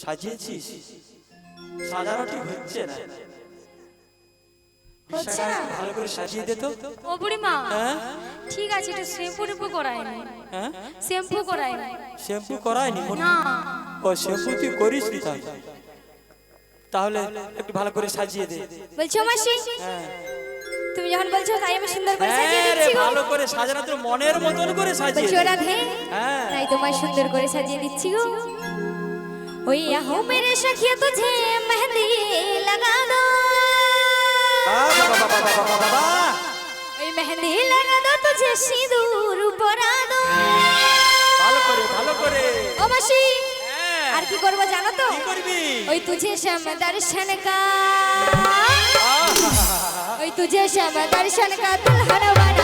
সাজিয়েছিস, সাজানো ঠিক হচ্ছে না। হচ্ছে না? ভালো করে সাজিয়ে দে তো। ও বুড়িমা, হ্যাঁ ঠিক আছে, একটু শ্যাম্পু করাই নাই। হ্যাঁ, শ্যাম্পু করাই নাই। শ্যাম্পু করায়নি? না। ও শ্যাম্পু তুই করিস নি তাহলে একটু ভালো করে সাজিয়ে দে। বলছো মাসি, হ্যাঁ তুমি যখন বলছো তাই আমি সুন্দর করে সাজিয়ে হ্যাঁ রে, দিচ্ছি গো। ভালো করে সাজানো তোর মনের মতন করে সাজিয়ে বলছো দে। রাধে, হ্যাঁ তাই তোমায় সুন্দর করে সাজিয়ে দিচ্ছি গো। ওই আহো মেরে সখিয়া তুঝে মেহেंदी लगा दो, বাবা বাবা বাবা বাবা বাবা, ওই मेहंदी लगा दो तुझे सिंदूर परा दो। ভালো করে ভালো করে। ও মাসি, হ্যাঁ, আর কি করব জানো তো? কি করবি? ওই तुझे श्याम दर्शन का, আহা, ওই तुझे श्याम दर्शन का दुल्हन बना दो,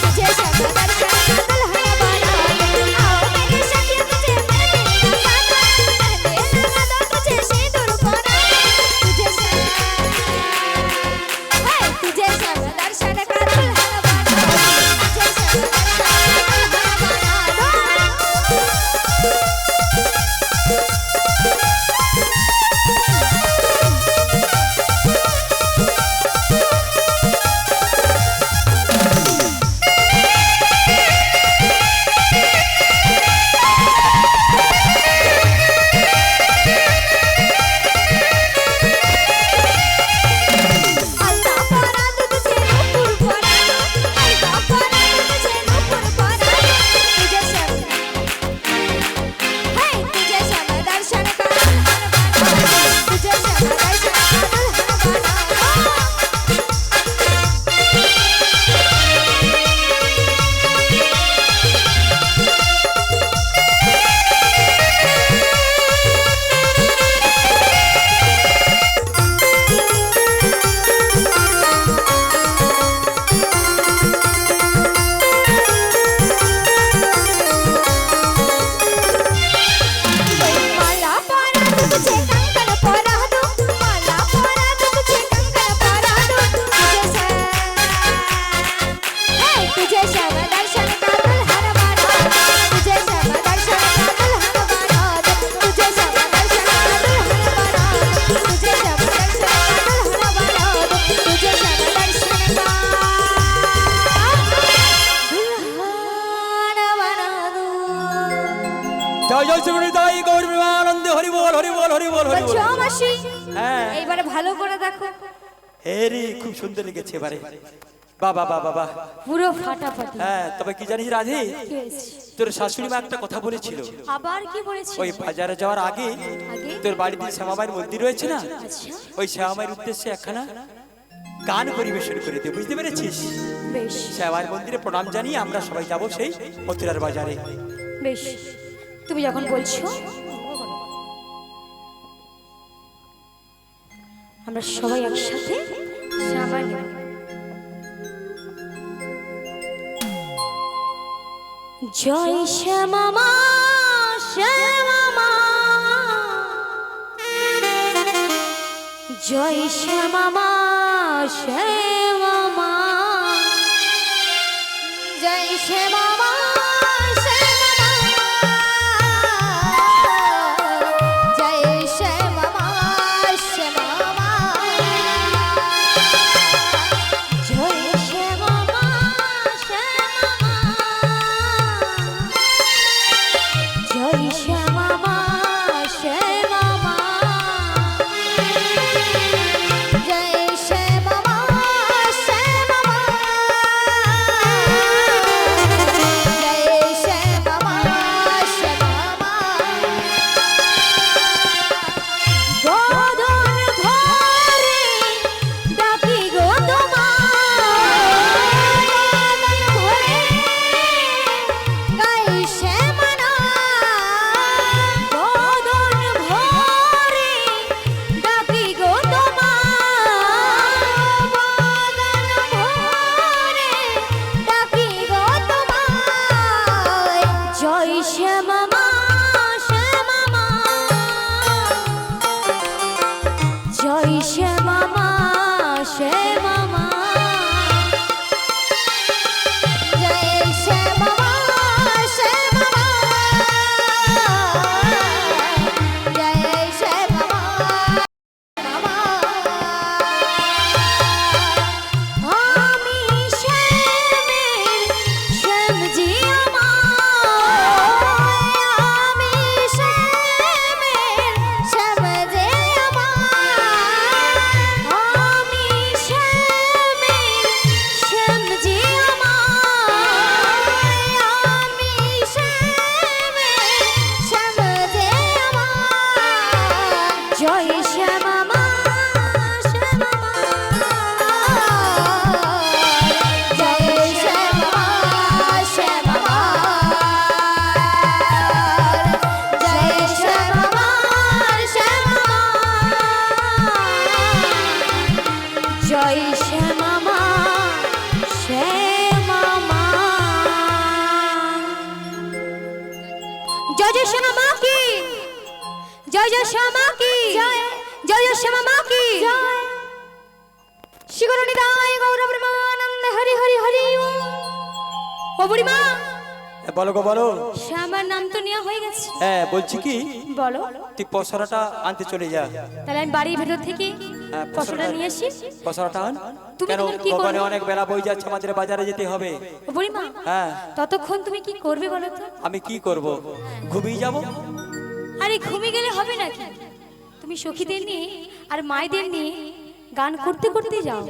तुझे श्याम दर्शन का दुल्हन बना दो। आओ मेरे सखिया तुझे मेहंदी लगा दो, मेहंदी लगा दो तुझे सिंदूर परा दो, तुझे श्याम, हाय तुझे श्याम दर्शन का दुल्हन बना दो, तुझे श्याम दर्शन का दुल्हन बना दो। আলতা পরা দো তুঝে নূপুর পরা দো, আলতা পরা দো তুঝে নূপুর পরা দো, তুঝে শ্যাম, হায় তুঝে শ্যাম দর্শন কা দুल्हन बना दो, तुझे श्याम दर्शन का दुल्हन बना दो। माला परा दो तुझे कंगन परा दो, माला परा दो तुझे कंगन परा दो, तुझे श्याम, हाय तुझे श्याम दर्शन का दुल्हन बना दो, तुझे श्याम दर्शन का दुल्हन बना दो, तुझे श्याम दर्शन का दुल्हन बना दो, तुझे श्याम दर्शन का दुल्हन बना दो, तुझे श्याम दर्शन का दुल्हन बना दो। জয় জয় শ্রী তাই গৌর প্রেমানন্দে, হরি বল হরি বল হরি বল হরি বল। বলছো মাসি, হ্যাঁ এইবারে ভালো করে দেখো, হেরি খুব সুন্দর লেগেছে এবারে। বাবা বাবা বাবা। পুরো ফাটাফাটি। হ্যাঁ তবে কি জানিস রাধে, কি হয়েছে? তোর শাশুড়ি মা একটা কথা বলেছিল। আবার কি বলেছি? ওই বাজারে যাওয়ার আগে আগে? তোর বাড়িতে শ্যামামায়ের মন্দির রয়েছে না, আচ্ছা, ওই শ্যামামায়ের উদ্দেশ্যে একখানা গান পরিবেশন করে দে, বুঝতে পেরেছিস? বেশ শ্যামামায়ের মন্দিরে প্রণাম জানিয়ে আমরা সবাই যাব সেই মথুরার বাজারে। বেশ, তুমি যখন বলছো আমরা সবাই একসাথে শ্যামাই নেব। জয় শ্যামা মা, শ্যামা মা, জয় শ্যামা মা, শ্যামা মা, জয় শ্যামা মা, শ্যামা মা, জয় শ্যামা মা, শ্যামা মা, জয় শ্যামা মা, শ্যামা মা, জয় শ্যামা মা, শ্যামা মা, জয় শ্যামা মা, শ্যামা মা। শ্যামা কি জয়, জয় শ্যামা মা কি জয়। শিগর নিতাই গৌর ব্রহ্মানন্দ হরি হরি হরি ও বুড়িমা। বলো গো বলো। শ্যামার নাম তো নেওয়া হয়ে গেছে। হ্যাঁ বলছি কি, বলো। তুই পসরাটা আনতে চলে যা। তাহলে আমি বাড়ির ভেতর থেকে পশোটা নিয়ে আসি। পসরাটা আন। তুমি কেন তাহলে কি ওখানে করবে? অনেক বেলা বই যাচ্ছে, আমাদের বাজারে যেতে হবে। ও বুড়িমা, হ্যাঁ ততক্ষণ তুমি কি করবে বলো তো? আমি কি করব, ঘুমিয়ে যাব। আরে ঘুমিয়ে গেলে হবে নাকি? তুমি সখীদের নিয়ে আর মায়েদের নিয়ে গান করতে করতে যাও।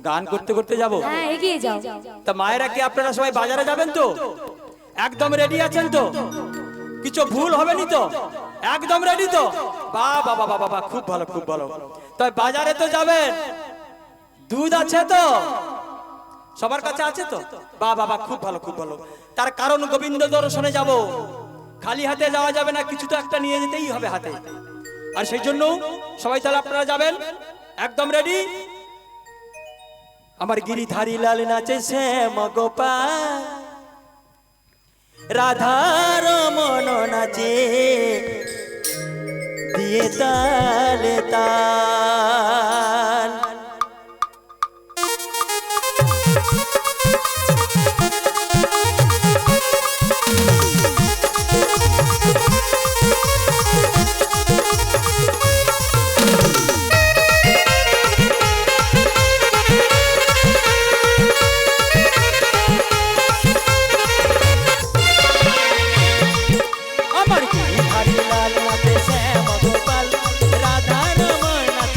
গান করতে করতে যাব? হ্যাঁ এগিয়ে যাও। তা মায়েরা কি আপনারা সবাই বাজারে যাবেন তো? একদম রেডি আছেন তো? কিছু ভুল হবে নি তো? একদম রেডি তো? বাহ বাবা বাবা বাবা, খুব ভালো খুব ভালো। তাই বাজারে তো যাবেন, দুধ আছে তো সবার কাছে? আছে তো? বাহ বাবা, খুব ভালো খুব ভালো। তার কারণ গোবিন্দ দর্শনে যাব, খালি হাতে যাওয়া যাবে না, কিছু তো একটা নিয়ে যেতেই হবে হাতে। আর সেই জন্য সবাই তাহলে আপনারা যাবেন, একদম রেডি। আমার গিরিধারী লাল নাচে শ্যাম গোপাল, রাধা রমন নাচে দিয়ে তালে তাল। আমার গিরিধারী লাল নাচে শ্যাম গোপাল, রাধা রমন নাচে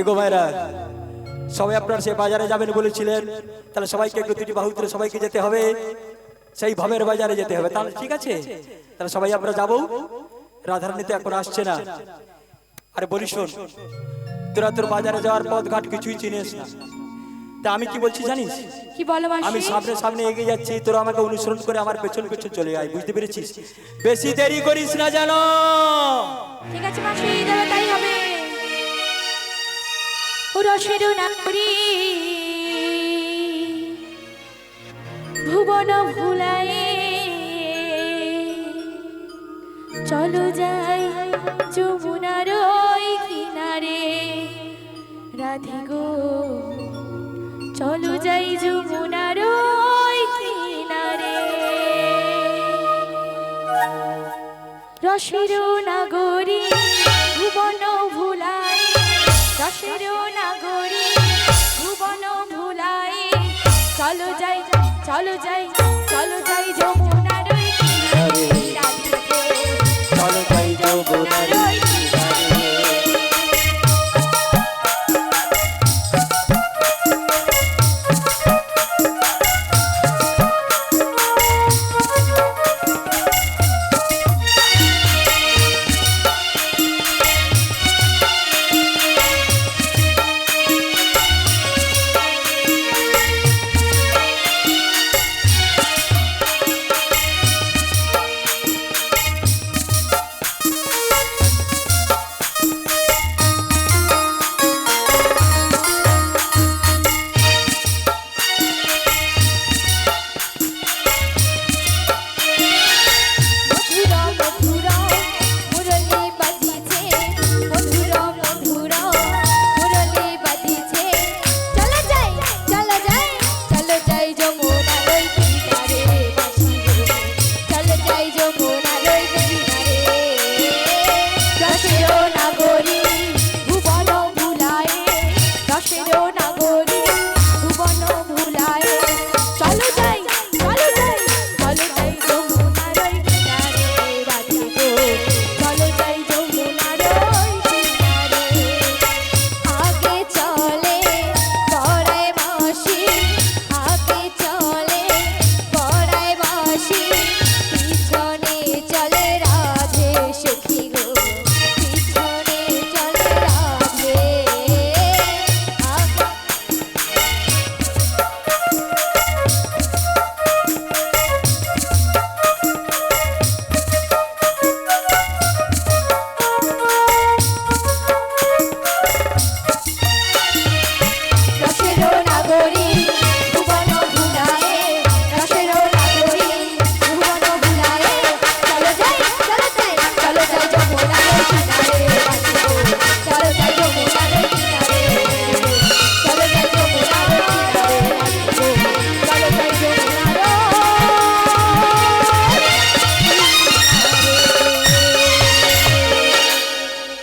গো ভাইরা, সবাই আপনারা সে বাজারে যাবেন বলেছিলেন, তাহলে সবাইকে একটু দুটি বাহু তুলে সবাইকে যেতে হবে, সেই ভবের বাজারে যেতে হবে। তাহলে ঠিক আছে, তাহলে সবাই আমরা যাবো। রাধারানী তো এখন আসছে না। আরে বলি শোন, তোরা তোর বাজারে যাওয়ার পথ ঘাট কিছুই চিনিস না, তা আমি কি বলছি জানিস? কি বলো আমি মাসি? সামনে সামনে এগিয়ে যাচ্ছি, তোরা আমাকে অনুসরণ করে আমার পেছন পেছন চলে আয়, বুঝতে পেরেছিস? বেশি দেরি করিস না জানো। ঠিক আছে মাসি, তবে তাই হবে। ও রসের নাগরী ভুবন ভুলায়ে, চলো যাই যমুনার ওই কিনারে, রাধে গো চলো যাই যমুনার ওই কিনারে। রসের নাগরী ভুবন ভুলায়, রসের নাগরী ভুবন ভুলায়, চলো যাই চলো যাই চলো যাই যমুনার ওই কিনারে, রাধে গো চলো যাই যমুনার ওই কিনারে।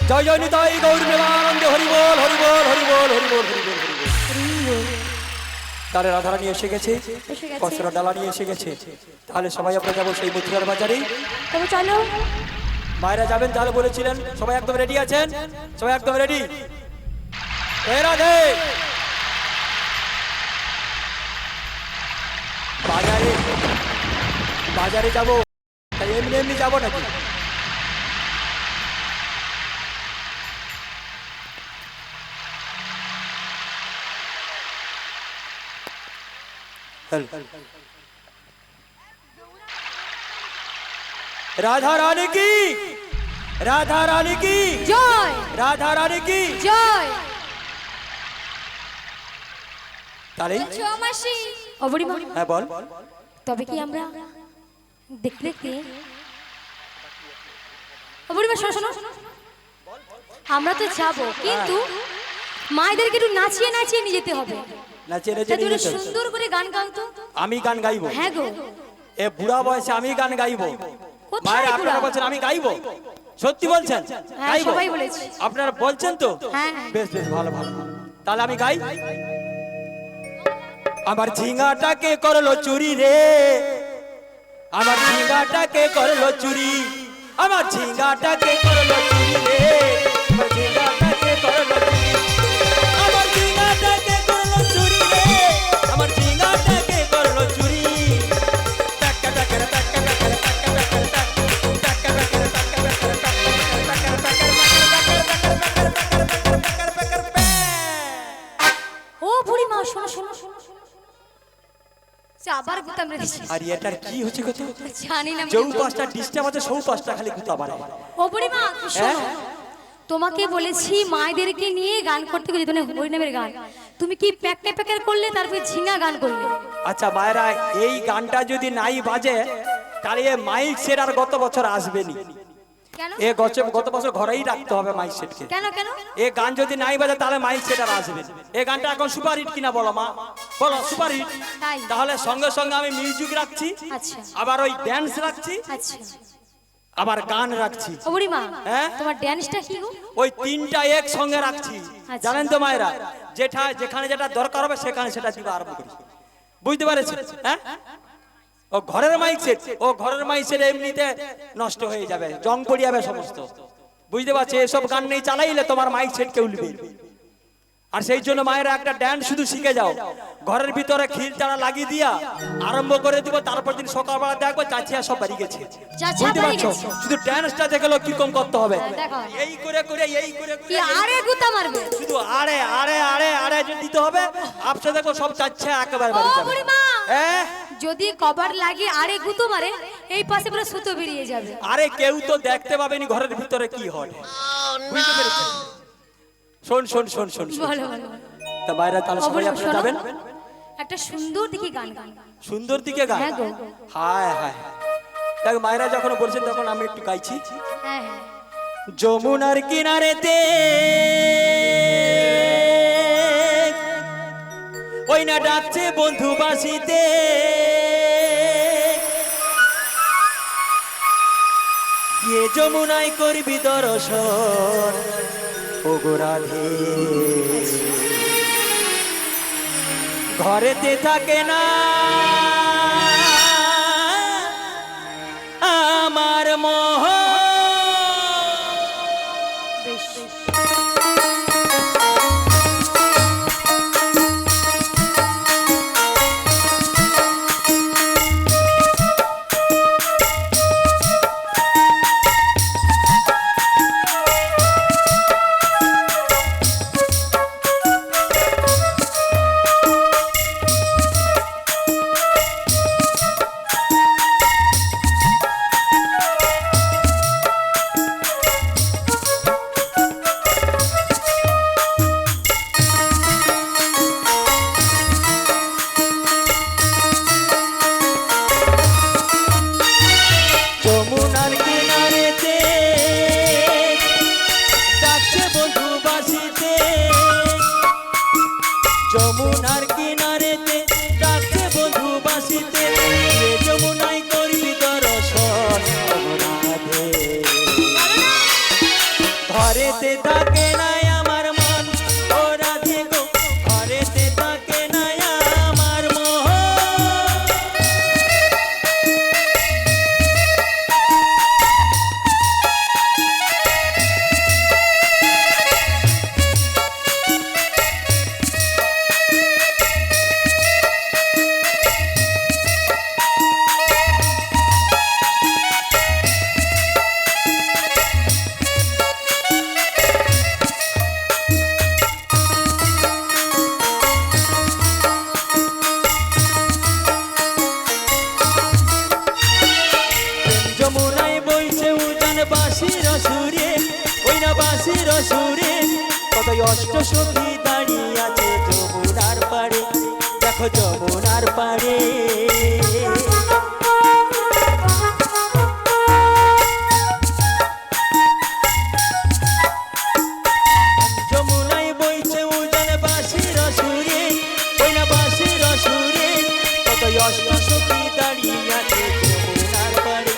জয় জয় নিতাই গৌর প্রেমানন্দে, হরি বল হরি বল হরি বল হরি বল হরি বল হরি বল। তাহলে রাধারানী এসে গেছে, কসরা ডালা নিয়ে এসে গেছে। তাহলে সবাই আমরা যাবো সেই মথুরার বাজারে। তবে চলো। মায়েরা যাবেন তাহলে বলেছিলেন, সবাই একদম রেডি আছেন? সবাই একদম রেডি? এ রাধে, বাজারে বাজারে যাবো, তাই এমনি এমনি যাবো নাকি? राधा रानी की, राधा रानी की জয়, राधा रानी की জয়। তাহলে মাসি অবরিমা, হ্যাঁ বল। তবে কি আমরা দেখতে দেখতে অবরিমা শোনো শোনো, আমরা তো যাবো, কিন্তু মায়েদেরকে একটু নাচিয়ে নাচিয়ে নিয়ে যেতে হবে। নাচিয়ে তা নাচিয়ে তুমি নিয়ে যেতে হবে। সুন্দর করে গান গাও তো। আমি গান গাইবো? হ্যাঁ গো। এ বুড়া বয়সে আমি গান গাইবো? কোথায় মায়েরা আপনারা বুড়া? বলছেন আমি গাইবো? সত্যি বলছেন? হ্যাঁ, গাইবো? সবাই বলেছে। আপনারা বলছেন তো? হ্যাঁ। বেশ বেশ, ভালো ভালো। তাহলে আমি গাই। আমার ঝিঙ্গাটাকে করলো চুরি রে, আমার ঝিঙ্গাটাকে করলো চুরি, আমার ঝিঙ্গাটাকে করলো চুরি রে, আমার ঝিঙ্গাটাকে করলো চুরি। মেরেছি। আর এটার কি হচ্ছে কত জানি না যেউ পাঁচটা ডিস্টার্ব আছে সৌ পাঁচটা খালি গুতা পারে। ও বুড়িমা শোনো, তোমাকে বলেছি মায়েদেরকে নিয়ে গান করতে গেলে তুমি হরিনামের গান, তুমি কি প্যাকে প্যাকের করলে, তারপরে ঝিঙা গান করলে। আচ্ছা মায়েরা, এই গানটা যদি নাই বাজে তাহলে এ মাইক সেট আর গত বছর আসবেনি। কেন এ গত বছর ঘরেই রাখতে হবে মাইক সেটকে। কেন কেন? এ গান যদি নাই বাজে তাহলে মাইক সেট আর আসবে না। এই গানটা এখন সুপার হিট কিনা বলো মা, বলো সুপার হিট। তাই? তাহলে সঙ্গে সঙ্গে আমি মিউজিক রাখছি, আচ্ছা আবার ওই ড্যান্স রাখছি, আচ্ছা। আবার গান রাখছি। ও বুড়িমা, হ্যাঁ? তোমার ড্যান্সটা কি গো? ওই তিনটা একসঙ্গে রাখছি। আচ্ছা। জানেন তো মায়েরা, যেখানে যেটা দরকার হবে সেখানে সেটা দিবা আরম্ভ করি। বুঝতে পারছেন? হ্যাঁ, ও ঘরের মাইক সেট, ও ঘরের মাইক সেট এমনিতে নষ্ট হয়ে যাবে, জং পড়ে যাবে সমস্ত। বুঝতে পারছো? এসব গান নেই চালাইলে তোমার মাইক সেট কেউ উঠবে। আর সেই জন্য মায়েরা একটা ড্যান্স শুধু শিখে যাও, ঘরের ভিতরে খিল চারা লাগিয়ে দিয়া আরম্ভ করে দিব। তারপর দিন সকালবেলা দেখবো চাচিয়া সব বাড়ি গেছে। চাচিয়া বুঝতে বাড়ি পারছো? গেছে। শুধু ড্যান্সটা দেখলো কি কম করতে হবে, দেখো। এই করে করে এই করে কি করে আরে গুতা মারবে? শুধু আরে আরে আরে আরে যদি দিতে হবে। আপসে দেখো সব চাচ্ছে একেবারে ও বাড়ি যাবে। বুড়িমা, হ্যাঁ, যদি কভার লাগে আরে গুতো মারে, এই পাশে পুরো সুতো বেরিয়ে যাবে। আরে কেউ তো দেখতে পাবেনি ঘরের ভিতরে কি হয়। বুঝতে পেরেছি? শোন শোন শোন শোন শোন। বলো বলো। তা বাইরে তাহলে সবাই অবশ্যই আপনারা শোনো। যাবেন একটা সুন্দর দেখি গান গান। সুন্দর দিকে গান। হ্যাঁ গো। হায় হায়, দেখ মায়েরা যখন বলছেন তখন আমি একটু গাইছি। হ্যাঁ হ্যাঁ। যমুনার কিনারেতে ওই না ডাকছে বন্ধু বাসিতে, গিয়ে যমুনায় করবি দর্শন ও গো রাধে। ঘরেতে থাকে না আমার মোহ। বেশ। যমুনার কিনারেতে ডাকছে বন্ধু বাসিতে, যমুনার কিনারেতে ডাকছে বন্ধু বাসিতে, গিয়ে যমুনায় করবি দর্শন ও রাধে। ঘরেতে থাকে নাই আমার মন ও রাধে গো, ঘরেতে থাকে নাই আমার মোহ। যমুনায় বইছে উজান বাঁশির সুরে, ওই না বাঁশির সুরে কত অষ্ট সখী দাঁড়িয়ে আছে যমুনার পাড়ে। দেখো যমুনার পাড়ে যমুনায় বইছে উজান বাঁশির সুরে, ওই না বাঁশির সুরে কত অষ্ট সখী দাঁড়িয়ে আছে যমুনার পাড়ে।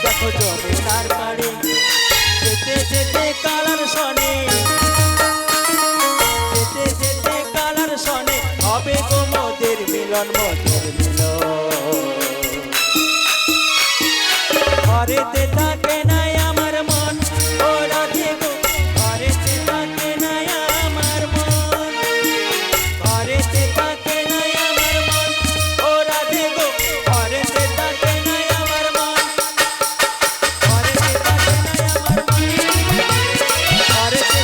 দেখো যমুনার পাড়ে যেতে যেতে কালার শনে, যেতে যেতে কালার শনে হবে গো মোদের মিলন, মোদের মিলন। ঘরেতে থাকে নাই আমার মন ও রাধে গো, ঘরেতে থাকে নাই আমার মন, ঘরেতে থাকে নাই আমার মন ও রাধে গো, ঘরেতে থাকে নাই আমার মন, ঘরেতে থাকে নাই আমার মন, ঘরেতে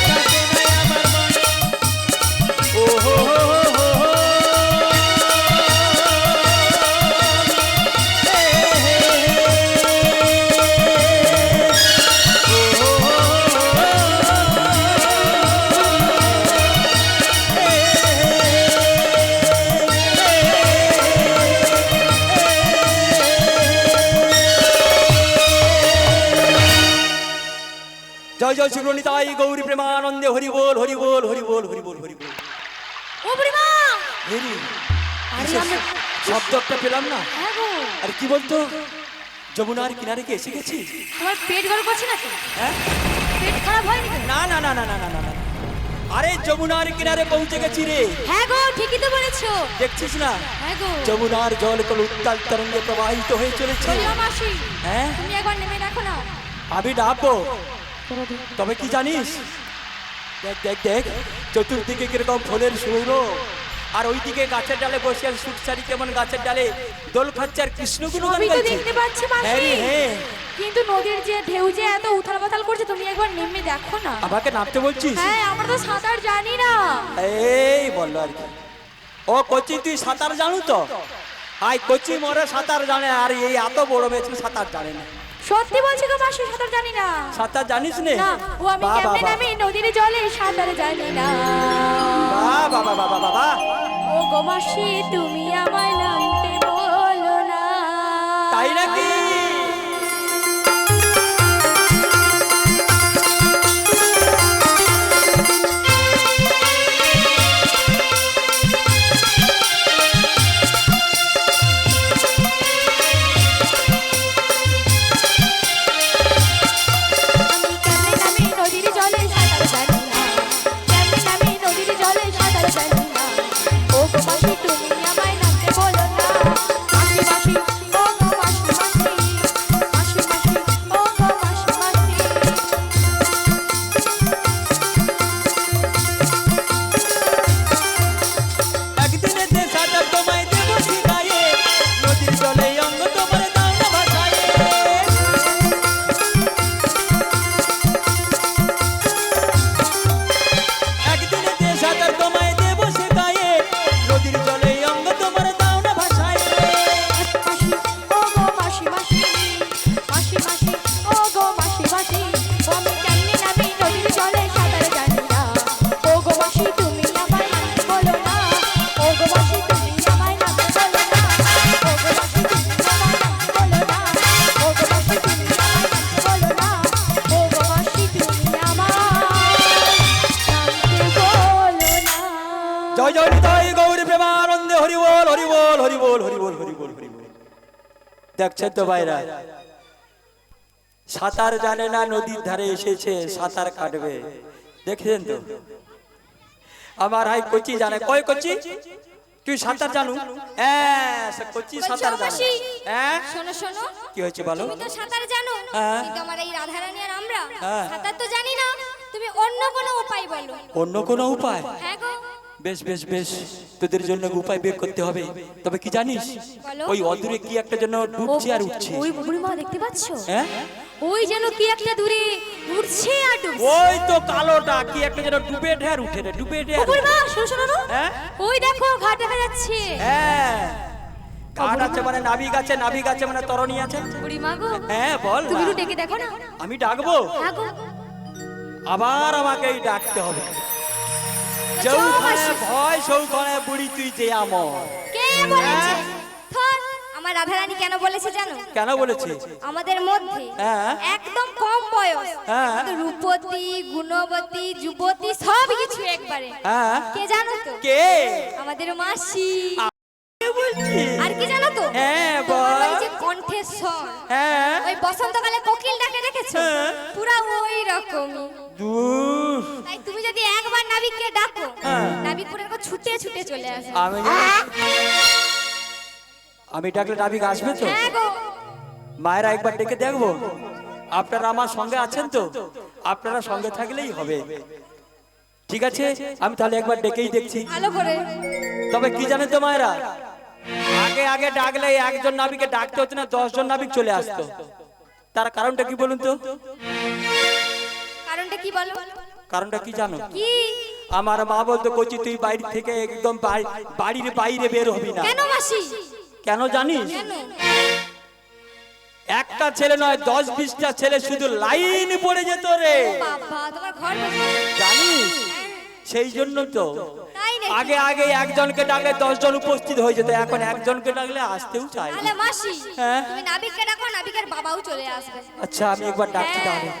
জয় জয় শ্রীনিতাই গৌরী প্রেমানন্দে হরি বল হরি বল হরি বল হরি বল হরি বল। ও বুড়িমা হরি আরে আমরা শব্দ একটা পেলাম না। হ্যাঁ গো আর কি বলতো, যমুনার কিনারে কি এসে গেছি? তোমার পেট গড় করছে নাকি? হ্যাঁ, পেট খারাপ হয়নি তো? না না না না না না না না। আরে যমুনার কিনারে পৌঁছে গেছি রে। হ্যাঁ গো ঠিকই তো বলেছো। দেখছিস না হ্যাঁ গো যমুনার জল কল উত্তাল তরঙ্গে প্রবাহিত হয়ে চলেছে। বলিও মাসি হ্যাঁ, তুমি একবার নেমে দেখো না। আমি ডাকবো, তবে কি জানিস, দেখ দেখ দেখ চতুর্দিকে কিরকম ফুলের সৌরভ, আর ওইদিকে গাছের ডালে বসে আর সুটসারি কেমন গাছের ডালে দোল খাচ্ছে আর কৃষ্ণগুলো গান সবই তো গাইছে। দেখতে পাচ্ছি মাসি। হ্যাঁ রে, হ্যাঁ। কিন্তু নদীর যে ঢেউ যে এত উথাল পাথাল করছে, তুমি একবার নেমে দেখো না। আমাকে নামতে বলছিস? হ্যাঁ আমরা তো সাঁতার জানি না। এই বললো আর কি। ও কচি তুই সাঁতার জানো তো? আই কচি মরে সাঁতার জানে, আর এই এত বড় মেয়ে সাঁতার জানে না। সত্যি বলছি গো মাসি, সাঁতার জানি না। সাঁতার জানিস নে? না, ও আমি বাহ, কেমনে বাহ, নামি নদীর জলে সাঁতার জানি না। বাহ, বাহ, বাহ, বাহ, বাহ, বাহ। ও গো মাসি তুমি আমায় নামতে বলো না। তাই নাকি? আমি কেমনে নামি নদীর জলে সাঁতার জানি না। কেমনে নামি নদীর জলে সাঁতার জানি না। ও গো মাসি তুমি আমায় নামতে বলো না। মাসি মাসি ও গো মাসি মাসি। মাসি মাসি ও গো মাসি মাসি। একদিনে যে সাঁতার তোমায় দেবো শিখায়ে, নদীর জলে অঙ্গ তোমার দাও না ভাসায়ে। একদিনে যে সাঁতার তোমায় দেবো শিখায়ে, নদীর জলে অঙ্গ তোমার দাও না ভাসায়ে। মাসি ও গো মাসি মাসি। মাসি মাসি ও গো মাসি মাসি। ও আমি কেমনে নামি নদীর জলে সাঁতার জানি না। ও গো মাসি তুমি আমায় নামতে বলো না। ও গো মাসি তুমি আমায় নামতে বলো না। ও গো মাসি তুমি আমায় নামতে বলো না। ও গো মাসি তুমি আমায় নামতে বলো না। ও গো মাসি তুমি আমায় নামতে বলো না। জয় জয় নিতাই গৌরী প্রেমানন্দে হরি বল হরি বল হরি বল হরি বল হরি বল হরি বল। দেখছেন তো ভাইরা, সাঁতার জানে না, নদীর ধারে এসেছে সাঁতার কাটবে। দেখছেন তো, আমার হাই কচি জানে। কয় কচি তুই সাঁতার জানু? হ্যাঁ, সে কচি সাঁতার বলছো, জানে। মাসি? হ্যাঁ, শোনো শোনো, কি হয়েছে বলো? তুমি তো সাঁতার জানো, হ্যাঁ। কিন্তু আমার এই রাধারানী আর আমরা হ্যাঁ। সাঁতার তো জানি না। তুমি অন্য কোনো উপায় বলো। অন্য কোনো উপায়? হ্যাঁ গো বেশ বেশ বেশ, তোদের জন্য উপায় বের করতে হবে। তবে কি জানিস, বলো। ওই অদূরে কি একটা যেন ডুবছে আর উঠছে। ওই বুড়িমা দেখতে পাচ্ছো? হ্যাঁ, ওই যেন কি একটা দূরে উঠছে আর ডুবছে। ওই তো কালোটা কি একটা যেন ডুবে ঢের উঠে রে, ডুবে ও ঢের। বুড়িমা শোনো শোনো না। হ্যাঁ? ওই দেখো ঘাট দেখা যাচ্ছে। হ্যাঁ, কাঠ আছে মানে নাভি গাছে, নাভি গাছে মানে তরণী আছে। বুড়িমা গো হ্যাঁ বল তুমি না। একটু ডেকে দেখো না। আমি ডাকবো? হ্যাঁ গো আবার আমাকেই ডাকতে হবে। চল যৌখানে মাসি। ভয় সৌখানে বুড়ি তুই যে আমর। কে বলেছে? হ্যাঁ? থর, আমার রাধারানী কেন বলেছে জানো? কেন বলেছে? আমাদের মধ্যে হ্যাঁ। একদম কম বয়স, হ্যাঁ। কিন্তু রূপবতী, গুণবতী, যুবতী সব কিছু একবারে। হ্যাঁ, কে জানো তো? কে আমাদের মাসি। কে বলছি? আর কি জানো তো? হ্যাঁ তোমার বল। ওই যে কণ্ঠেশ্বর, হ্যাঁ, ওই বসন্তকালে কোকিল ডাকে দেখেছো? হ্যাঁ। পুরা ওই রকমই। দূর। তাই তুমি যদি একবার নাবিককে ডাকো, হ্যাঁ। নাবিক পুরো এরকম ছুটে ছুটে চলে আসে। আমি ডাকলে নাবিক আসবে তো? হ্যাঁ গো মায়েরা একবার ডেকে দেখবো। আপনারা আমার সঙ্গে আছেন তো? আপনারা সঙ্গে থাকলেই হবে। ঠিক আছে, আমি তাহলে একবার ডেকেই দেখছি। ভালো করে। তবে কি জানেন তো মায়েরা, আগে আগে ডাকলে একজন নাবিককে ডাকতে হতো না, 10 জন নাবিক চলে আসতো। তার কারণটা কি বলুন তো? কারণটা কি বলো? কারণটা কি জানো? কি? আমার মা বলতো কচি তুই বাইরে থেকে একদম বাড়ির বাইরে বের হবি না। কেন মাসি? কেন জানিস? কেন? একটা ছেলে নয় 10-20টা ছেলে শুধু লাইন পড়ে যেত রে, বাবা তোমার ঘর বসে। জানিস? সেই জন্য তো তাই নাকি? আগে আগে একজনকে ডাকলে 10 জন উপস্থিত হয়ে যেত, এখন একজনকে ডাকলে আসতেও চাই না। তাহলে মাসি হ্যাঁ। তুমি নাবিককে ডাকো, নাবিকের বাবাও চলে আসবে। আচ্ছা, আমি একবার ডাকছি হ্যাঁ। তাহলে।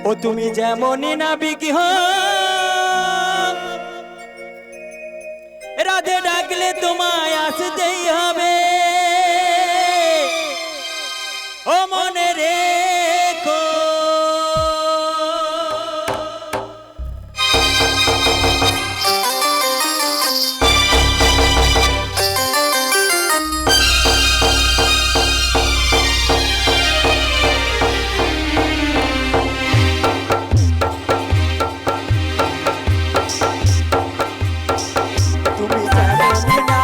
ও তুমি যেমনই নাবিক হও, রাধে ডাকলে তোমায় আসতেই হবে। ও মনে রেখো তুমি যেমনই না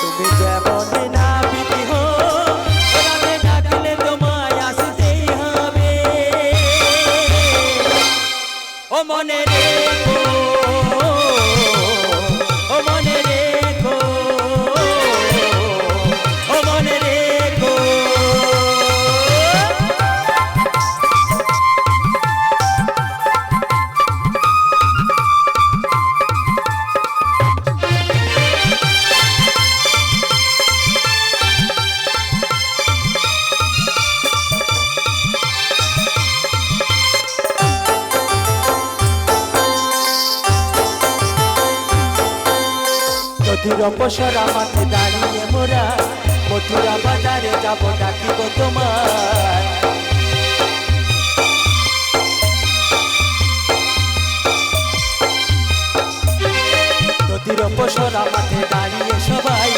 তুমি যেমনই নাবিক হও, রাধে ডাকলে তোমায় আসতেই হবে। ও মনে রেখো, ও মনে রেখো, ও মনে রেখো। নদীর অপসরা মাঠে দাঁড়িয়ে মোরা মথুরা বাজারে যাব ডাকিব তোমার। নদীর অপসরা মাঠে দাঁড়িয়ে সবাই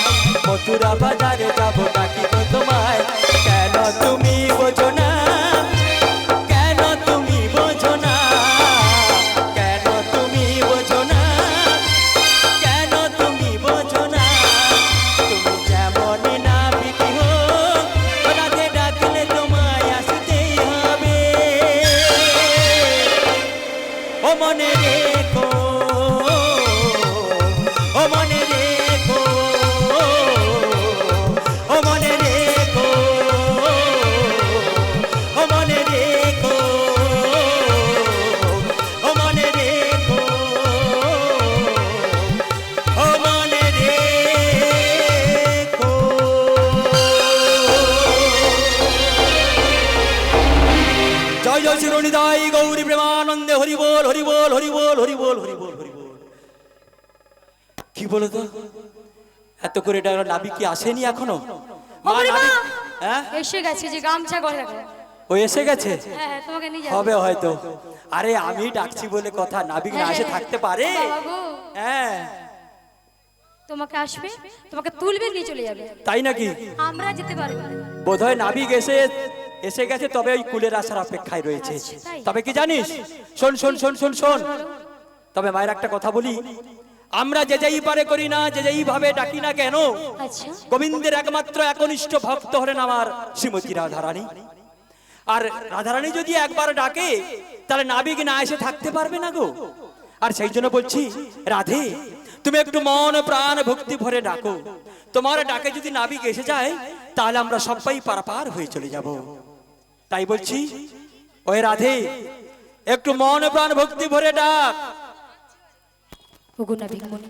মথুরা বাজারে যাব ডাকিব তোমায়। কেন তুমি বোঝো না, কেন তুমি বোঝো না, কেন তুমি বোঝো না, কেন তুমি বোঝো না। তুমি যেমনই নাবিক হও, রাধে ডাকলে তোমায় আসতেই হবে। ও মনে রেখো, ও মনে রেখো, ও মনে রেখো, ও মনে রেখো, ও মনে রেখো, ও মনে রেখো। জয় জয় শিরোনিদাই গৌরী প্রেমানন্দে হরি বল, হরি বল, হরি বল, হরি বল, হরি বল, হরি বল। কি বলো তো, এত করে ডাকলো নাবি কি আসেনি এখনো? মা ওরে মা! নাবিক- হ্যাঁ, এসে গেছে যে গামছা গলে রাখো। ও এসে গেছে, হ্যাঁ তোমাকে নিয়ে যাবো। হবে হয়তো। আরে আমি ডাকছি বলে কথা, নাবিক না এসে থাকতে পারে? বাবা গো, হ্যাঁ, তোমাকে আসবে, তোমাকে তুলবে, নিয়ে চলে যাবে। তাই নাকি? আমরা যেতে পারবো না। বোধহয় নাবিক এসে গেছে, তবে ওই কুলের আসার অপেক্ষায় রয়েছে। তাই? তবে কি জানিস, শোন শোন শোন শোন শোন, তবে মায়ের একটা কথা বলি, আমরা যে যেই পারে করি না, যে যেই ভাবে ডাকি না কেন, আচ্ছা, গোবিন্দের একমাত্র একনিষ্ঠ ভক্ত হলেন আমার শ্রীমতী রাধারানী। আর রাধারানী যদি একবার ডাকে, তাহলে নাবিক না এসে থাকতে পারবে না গো। আর সেই জন্য বলছি, রাধে তুমি একটু মন প্রাণ ভক্তি ভরে ডাকো। তোমার ডাকে যদি নাবিক এসে যায়, তাহলে আমরা সবাই পারাপার হয়ে চলে যাব। তাই বলছি, ওই রাধে একটু মন প্রাণ ভক্তি ভরে ডাক। ওগো নাবিক মনি,